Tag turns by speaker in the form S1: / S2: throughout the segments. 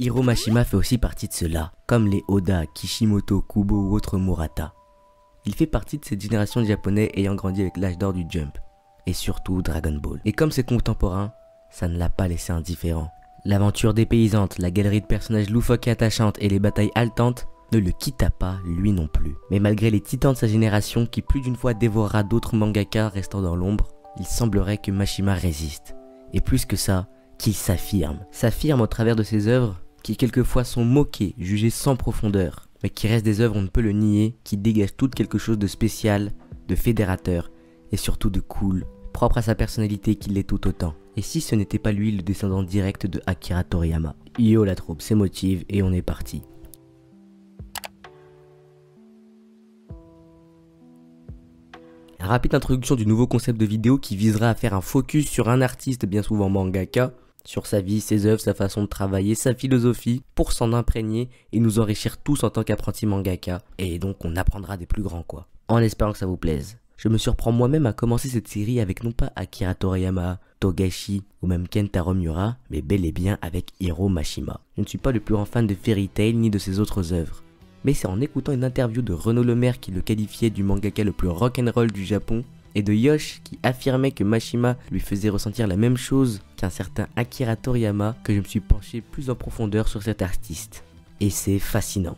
S1: Hiro Mashima fait aussi partie de ceux-là, comme les Oda, Kishimoto, Kubo ou autres Murata. Il fait partie de cette génération de japonais ayant grandi avec l'âge d'or du Jump, et surtout Dragon Ball. Et comme ses contemporains, ça ne l'a pas laissé indifférent. L'aventure dépaysante, la galerie de personnages loufoques et attachantes et les batailles haletantes ne le quitta pas, lui non plus. Mais malgré les titans de sa génération qui plus d'une fois dévorera d'autres mangaka restant dans l'ombre, il semblerait que Mashima résiste. Et plus que ça, qu'il s'affirme au travers de ses œuvres qui quelquefois sont moquées, jugées sans profondeur, mais qui restent des œuvres, on ne peut le nier, qui dégagent toutes quelque chose de spécial, de fédérateur et surtout de cool, propre à sa personnalité qui l'est tout autant. Et si ce n'était pas lui le descendant direct de Akira Toriyama? Yo la troupe, c'est motive et on est parti. Rapide introduction du nouveau concept de vidéo qui visera à faire un focus sur un artiste, bien souvent mangaka, sur sa vie, ses œuvres, sa façon de travailler, sa philosophie, pour s'en imprégner et nous enrichir tous en tant qu'apprentis mangaka. Et donc on apprendra des plus grands quoi. En espérant que ça vous plaise. Je me surprends moi-même à commencer cette série avec non pas Akira Toriyama, Togashi ou même Kentaro Miura, mais bel et bien avec Hiro Mashima. Je ne suis pas le plus grand fan de Fairy Tail ni de ses autres œuvres. Mais c'est en écoutant une interview de Renaud Lemaire qui le qualifiait du mangaka le plus rock'n'roll du Japon, et de Yosh qui affirmait que Mashima lui faisait ressentir la même chose qu'un certain Akira Toriyama que je me suis penché plus en profondeur sur cet artiste. Et c'est fascinant.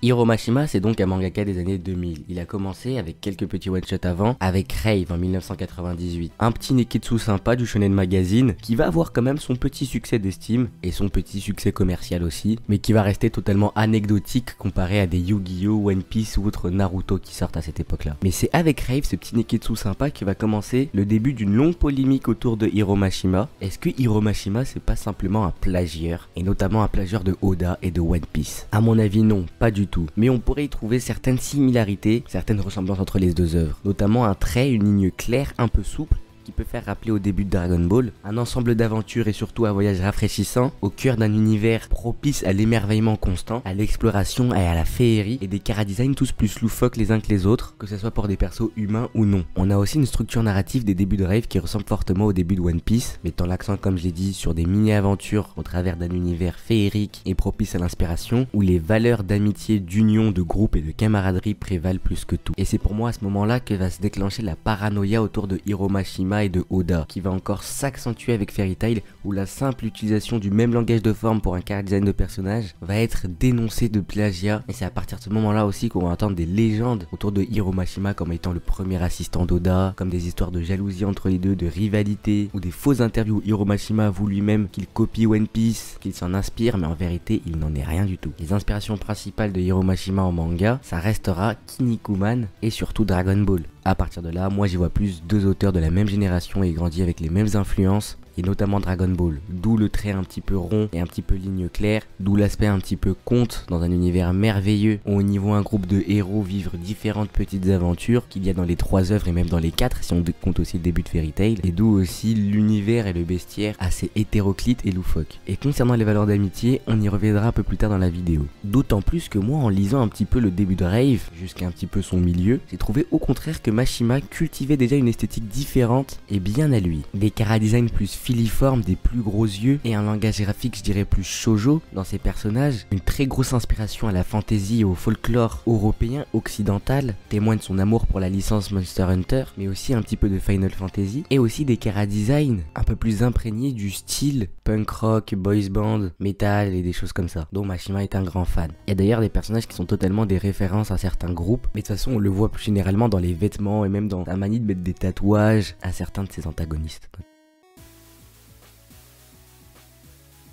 S1: Hiro Mashima, c'est donc un mangaka des années 2000. Il a commencé avec quelques petits one-shots avant, avec Rave en 1998. Un petit neketsu sympa du Shonen Magazine, qui va avoir quand même son petit succès d'estime, et son petit succès commercial aussi, mais qui va rester totalement anecdotique comparé à des Yu-Gi-Oh, One Piece ou autres Naruto qui sortent à cette époque-là. Mais c'est avec Rave, ce petit neketsu sympa, qui va commencer le début d'une longue polémique autour de Hiro Mashima. Est-ce que Hiro Mashima, c'est pas simplement un plagieur, et notamment un plagieur de Oda et de One Piece? À mon avis, non, pas du tout. Mais on pourrait y trouver certaines similarités, certaines ressemblances entre les deux œuvres, notamment un trait, une ligne claire, un peu souple, qui peut faire rappeler au début de Dragon Ball, un ensemble d'aventures et surtout un voyage rafraîchissant au cœur d'un univers propice à l'émerveillement constant, à l'exploration et à la féerie, et des chara-designs tous plus loufoques les uns que les autres, que ce soit pour des persos humains ou non. On a aussi une structure narrative des débuts de Rave qui ressemble fortement au début de One Piece, mettant l'accent comme je l'ai dit sur des mini-aventures au travers d'un univers féerique et propice à l'inspiration, où les valeurs d'amitié, d'union, de groupe et de camaraderie prévalent plus que tout. Et c'est pour moi à ce moment-là que va se déclencher la paranoïa autour de Hiro Mashima et de Oda, qui va encore s'accentuer avec Fairy Tail, où la simple utilisation du même langage de forme pour un chara design de personnage va être dénoncée de plagiat, et c'est à partir de ce moment là aussi qu'on va entendre des légendes autour de Hiro Mashima comme étant le premier assistant d'Oda, comme des histoires de jalousie entre les deux, de rivalité, ou des fausses interviews où Hiro Mashima avoue lui-même qu'il copie One Piece, qu'il s'en inspire, mais en vérité il n'en est rien du tout. Les inspirations principales de Hiro Mashima en manga, ça restera Kinnikuman et surtout Dragon Ball. À partir de là, moi j'y vois plus deux auteurs de la même génération et grandi avec les mêmes influences, et notamment Dragon Ball, d'où le trait un petit peu rond et un petit peu ligne claire, d'où l'aspect un petit peu conte dans un univers merveilleux où on y voit un groupe de héros vivre différentes petites aventures qu'il y a dans les 3 œuvres et même dans les 4 si on compte aussi le début de Fairy Tail, et d'où aussi l'univers et le bestiaire assez hétéroclite et loufoque. Et concernant les valeurs d'amitié, on y reviendra un peu plus tard dans la vidéo. D'autant plus que moi, en lisant un petit peu le début de Rave, jusqu'à un petit peu son milieu, j'ai trouvé au contraire que Mashima cultivait déjà une esthétique différente et bien à lui. Des chara-design plus filiformes, des plus gros yeux et un langage graphique je dirais plus shoujo dans ses personnages, une très grosse inspiration à la fantasy et au folklore européen occidental, témoin de son amour pour la licence Monster Hunter, mais aussi un petit peu de Final Fantasy, et aussi des chara-design un peu plus imprégnés du style punk rock, boys band, metal et des choses comme ça, dont Mashima est un grand fan. Il y a d'ailleurs des personnages qui sont totalement des références à certains groupes, mais de toute façon on le voit plus généralement dans les vêtements et même dans la manie de mettre des tatouages à certains de ses antagonistes.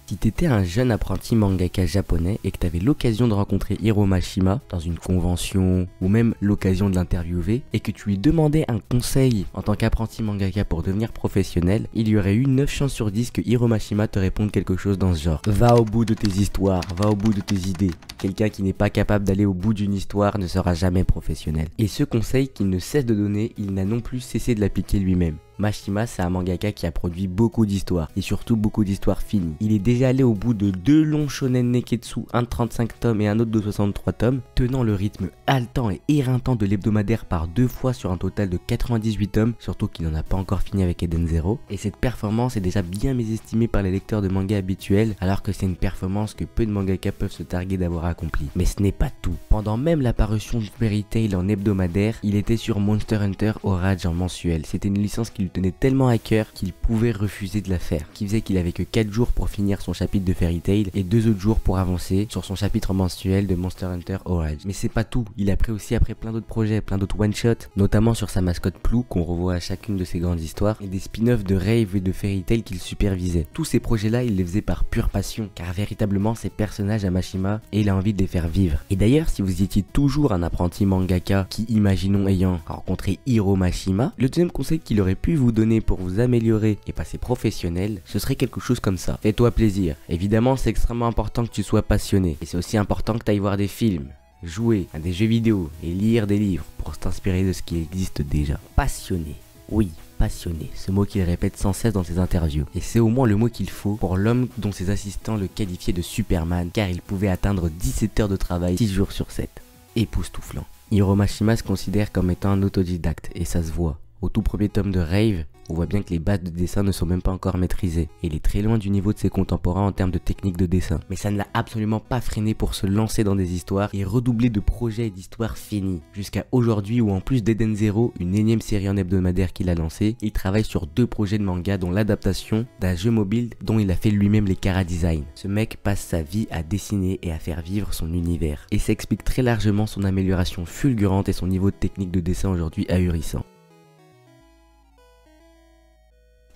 S1: Si t'étais un jeune apprenti mangaka japonais et que t'avais l'occasion de rencontrer Hiro Mashima dans une convention ou même l'occasion de l'interviewer et que tu lui demandais un conseil en tant qu'apprenti mangaka pour devenir professionnel, il y aurait eu 9 chances sur 10 que Hiro Mashima te réponde quelque chose dans ce genre. Va au bout de tes histoires, va au bout de tes idées. Quelqu'un qui n'est pas capable d'aller au bout d'une histoire ne sera jamais professionnel. Et ce conseil qu'il ne cesse de donner, il n'a non plus cessé de l'appliquer lui-même. Mashima, c'est un mangaka qui a produit beaucoup d'histoires, et surtout beaucoup d'histoires finies. Il est déjà allé au bout de 2 longs shonen neketsu, un de 35 tomes et un autre de 63 tomes, tenant le rythme haletant et éreintant de l'hebdomadaire par 2 fois sur un total de 98 tomes, surtout qu'il n'en a pas encore fini avec Eden Zero. Et cette performance est déjà bien mésestimée par les lecteurs de manga habituels, alors que c'est une performance que peu de mangaka peuvent se targuer d'avoir accomplie. Mais ce n'est pas tout. Pendant même la parution de Fairy Tail en hebdomadaire, il était sur Monster Hunter Orage en mensuel. C'était une licence qui lui tenait tellement à cœur qu'il pouvait refuser de la faire, qui faisait qu'il avait que 4 jours pour finir son chapitre de Fairy Tail et 2 autres jours pour avancer sur son chapitre mensuel de Monster Hunter Orage. Mais c'est pas tout, il a pris aussi après plein d'autres projets, plein d'autres one-shots, notamment sur sa mascotte Plou qu'on revoit à chacune de ses grandes histoires, et des spin-offs de Rave et de Fairy Tail qu'il supervisait. Tous ces projets-là, il les faisait par pure passion, car véritablement ces personnages à Mashima et il a envie de les faire vivre. Et d'ailleurs, si vous étiez toujours un apprenti mangaka qui, imaginons ayant rencontré Hiro Mashima, le deuxième conseil qu'il aurait pu vous donner pour vous améliorer et passer professionnel, ce serait quelque chose comme ça. Fais-toi plaisir. Évidemment, c'est extrêmement important que tu sois passionné. Et c'est aussi important que tu ailles voir des films, jouer à des jeux vidéo et lire des livres pour t'inspirer de ce qui existe déjà. Passionné. Oui, passionné, ce mot qu'il répète sans cesse dans ses interviews. Et c'est au moins le mot qu'il faut pour l'homme dont ses assistants le qualifiaient de Superman, car il pouvait atteindre 17 heures de travail 6 jours sur 7. Époustouflant. Hiro Mashima se considère comme étant un autodidacte, et ça se voit. Au tout premier tome de Rave, on voit bien que les bases de dessin ne sont même pas encore maîtrisées, et il est très loin du niveau de ses contemporains en termes de technique de dessin. Mais ça ne l'a absolument pas freiné pour se lancer dans des histoires et redoubler de projets et d'histoires finis. Jusqu'à aujourd'hui où en plus d'Eden Zero, une énième série en hebdomadaire qu'il a lancée, il travaille sur 2 projets de manga dont l'adaptation d'un jeu mobile dont il a fait lui-même les chara-design. Ce mec passe sa vie à dessiner et à faire vivre son univers. Et ça explique très largement son amélioration fulgurante et son niveau de technique de dessin aujourd'hui ahurissant.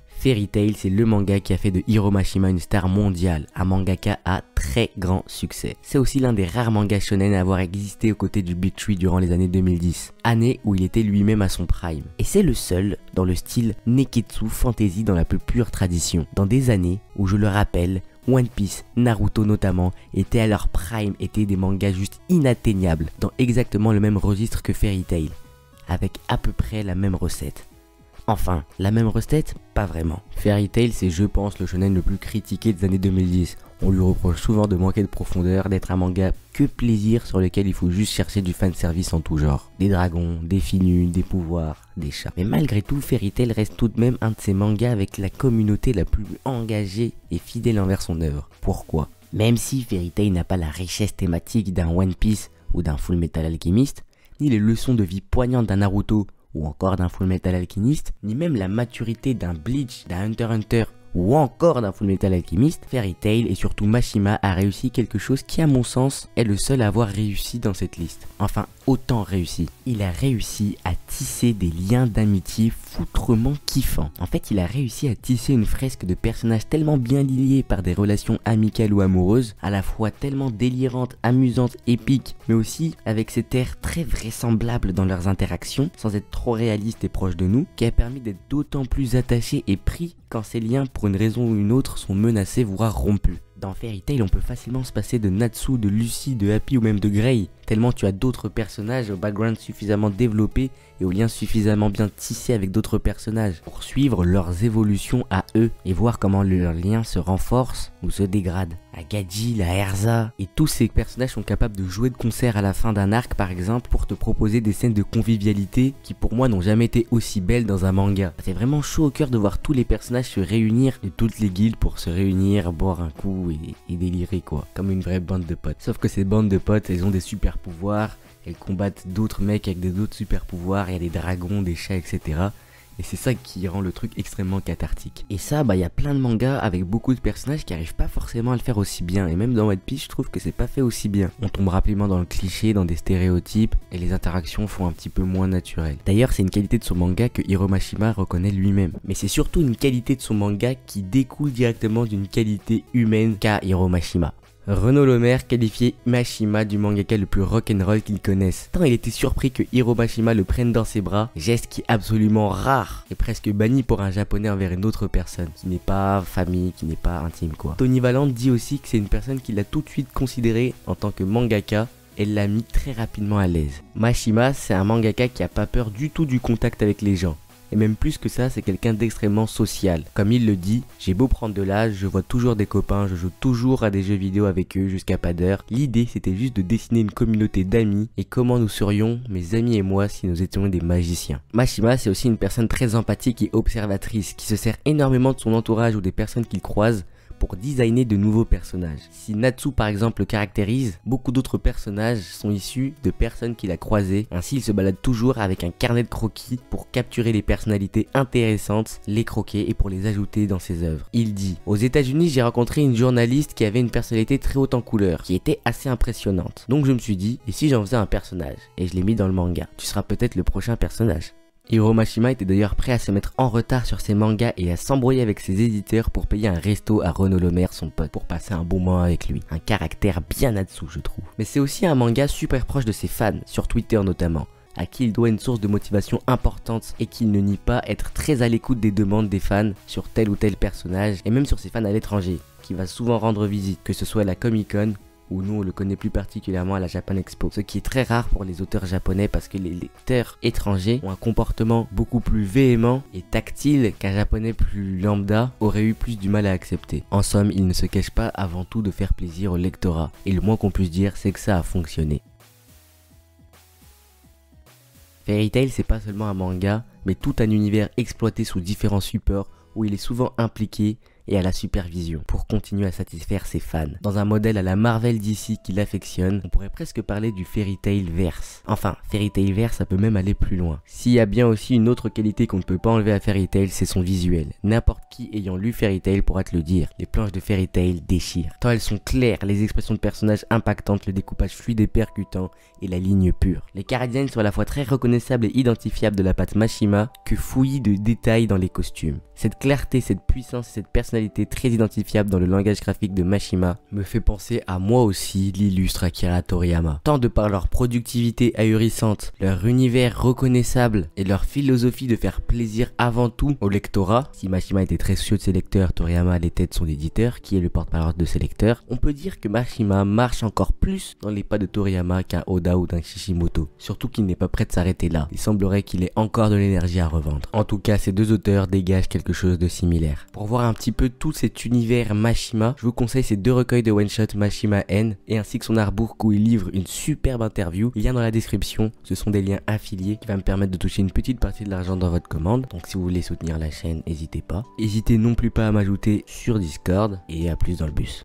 S1: Fairy Tail, c'est le manga qui a fait de Hiro Mashima une star mondiale, un mangaka à très grand succès. C'est aussi l'un des rares mangas shonen à avoir existé aux côtés du Big Tree durant les années 2010, année où il était lui-même à son prime. Et c'est le seul dans le style Neketsu fantasy dans la plus pure tradition, dans des années où, je le rappelle, One Piece, Naruto notamment, étaient à leur prime, étaient des mangas juste inatteignables, dans exactement le même registre que Fairy Tail, avec à peu près la même recette. Enfin, la même recette? Pas vraiment. Fairy Tail, c'est je pense le shonen le plus critiqué des années 2010. On lui reproche souvent de manquer de profondeur, d'être un manga que plaisir sur lequel il faut juste chercher du fanservice en tout genre. Des dragons, des filles nues, des pouvoirs, des chats. Mais malgré tout, Fairy Tail reste tout de même un de ces mangas avec la communauté la plus engagée et fidèle envers son œuvre. Pourquoi? Même si Fairy Tail n'a pas la richesse thématique d'un One Piece ou d'un Full Metal Alchemist, ni les leçons de vie poignantes d'un Naruto ou encore d'un Full Metal Alchemist, ni même la maturité d'un Bleach, d'un Hunter x Hunter ou encore d'un Full Metal Alchemist, Fairy Tail et surtout Mashima a réussi quelque chose qui à mon sens est le seul à avoir réussi dans cette liste. Enfin, autant réussi. Il a réussi à tisser des liens d'amitié foutrement kiffants. En fait, il a réussi à tisser une fresque de personnages tellement bien liés par des relations amicales ou amoureuses, à la fois tellement délirantes, amusantes, épiques, mais aussi avec cet air très vraisemblable dans leurs interactions, sans être trop réalistes et proches de nous, qui a permis d'être d'autant plus attachés et pris quand ces liens, pour une raison ou une autre, sont menacés voire rompus. Dans Fairy Tail, on peut facilement se passer de Natsu, de Lucy, de Happy ou même de Grey, tellement tu as d'autres personnages au background suffisamment développé et aux liens suffisamment bien tissés avec d'autres personnages pour suivre leurs évolutions à eux et voir comment leurs liens se renforcent ou se dégradent. La Gaji, la Erza et tous ces personnages sont capables de jouer de concert à la fin d'un arc par exemple pour te proposer des scènes de convivialité qui pour moi n'ont jamais été aussi belles dans un manga. C'est vraiment chaud au cœur de voir tous les personnages se réunir de toutes les guildes pour se réunir, boire un coup et délirer quoi, comme une vraie bande de potes. Sauf que ces bandes de potes, elles ont des super pouvoirs, elles combattent d'autres mecs avec d'autres super pouvoirs, il y a des dragons, des chats, etc. Et c'est ça qui rend le truc extrêmement cathartique. Et ça, il y a plein de mangas avec beaucoup de personnages qui arrivent pas forcément à le faire aussi bien. Et même dans One Piece, je trouve que c'est pas fait aussi bien. On tombe rapidement dans le cliché, dans des stéréotypes, et les interactions font un petit peu moins naturelles. D'ailleurs, c'est une qualité de son manga que Hiro Mashima reconnaît lui-même. Mais c'est surtout une qualité de son manga qui découle directement d'une qualité humaine qu'a Hiro Mashima. Renaud Lemaire qualifiait Mashima du mangaka le plus rock'n'roll qu'il connaisse. Tant il était surpris que Hiro Mashima le prenne dans ses bras, geste qui est absolument rare et presque banni pour un japonais envers une autre personne, qui n'est pas famille, qui n'est pas intime quoi. Tony Valente dit aussi que c'est une personne qu'il a tout de suite considéré en tant que mangaka, et l'a mis très rapidement à l'aise. Mashima, c'est un mangaka qui a pas peur du tout du contact avec les gens. et même plus que ça, c'est quelqu'un d'extrêmement social. Comme il le dit, j'ai beau prendre de l'âge, je vois toujours des copains, je joue toujours à des jeux vidéo avec eux jusqu'à pas d'heure. L'idée c'était juste de dessiner une communauté d'amis et comment nous serions, mes amis et moi, si nous étions des magiciens. Mashima c'est aussi une personne très empathique et observatrice qui se sert énormément de son entourage ou des personnes qu'il croise pour designer de nouveaux personnages. Si Natsu par exemple le caractérise, beaucoup d'autres personnages sont issus de personnes qu'il a croisées. Ainsi il se balade toujours avec un carnet de croquis pour capturer les personnalités intéressantes, les croquer et pour les ajouter dans ses œuvres. Il dit: aux États-Unis j'ai rencontré une journaliste qui avait une personnalité très haute en couleurs, qui était assez impressionnante. Donc je me suis dit, et si j'en faisais un personnage? Et je l'ai mis dans le manga. Tu seras peut-être le prochain personnage. Hiro Mashima était d'ailleurs prêt à se mettre en retard sur ses mangas et à s'embrouiller avec ses éditeurs pour payer un resto à Renaud Lemaire, son pote, pour passer un bon moment avec lui. Un caractère bien Natsu, je trouve. Mais c'est aussi un manga super proche de ses fans, sur Twitter notamment, à qui il doit une source de motivation importante et qu'il ne nie pas être très à l'écoute des demandes des fans sur tel ou tel personnage et même sur ses fans à l'étranger, qui va souvent rendre visite, que ce soit à la Comic Con, où nous on le connaît plus particulièrement à la Japan Expo. Ce qui est très rare pour les auteurs japonais parce que les lecteurs étrangers ont un comportement beaucoup plus véhément et tactile qu'un japonais plus lambda aurait eu plus du mal à accepter. En somme, il ne se cache pas avant tout de faire plaisir au lectorat. Et le moins qu'on puisse dire, c'est que ça a fonctionné. Fairy Tail, c'est pas seulement un manga, mais tout un univers exploité sous différents supports où il est souvent impliqué et à la supervision pour continuer à satisfaire ses fans. Dans un modèle à la Marvel d'ici qu'il affectionne, on pourrait presque parler du Fairy Tail verse. Enfin, Fairy Tail verse, ça peut même aller plus loin. S'il y a bien aussi une autre qualité qu'on ne peut pas enlever à Fairy Tail, c'est son visuel. N'importe qui ayant lu Fairy Tail pourra te le dire. Les planches de Fairy Tail déchirent. Tant elles sont claires, les expressions de personnages impactantes, le découpage fluide et percutant et la ligne pure. Les chara-designs sont à la fois très reconnaissables et identifiables de la patte Mashima que fouillis de détails dans les costumes. Cette clarté, cette puissance et cette personnalité très identifiable dans le langage graphique de Mashima me fait penser à moi aussi l'illustre Akira Toriyama. Tant de par leur productivité ahurissante, leur univers reconnaissable et leur philosophie de faire plaisir avant tout au lectorat. Si Mashima était très soucieux de ses lecteurs, Toriyama l'était de son éditeur qui est le porte-parole de ses lecteurs. On peut dire que Mashima marche encore plus dans les pas de Toriyama qu'un Oda ou d'un Kishimoto. Surtout qu'il n'est pas prêt de s'arrêter là. Il semblerait qu'il ait encore de l'énergie à revendre. En tout cas, ces deux auteurs dégagent quelque chose de similaire. Pour voir un petit peu tout cet univers Mashima, je vous conseille ces deux recueils de one-shot Mashima N et ainsi que son artbook où il livre une superbe interview. Lien dans la description, ce sont des liens affiliés qui vont me permettre de toucher une petite partie de l'argent dans votre commande. Donc si vous voulez soutenir la chaîne, n'hésitez pas. N'hésitez non plus pas à m'ajouter sur Discord et à plus dans le bus.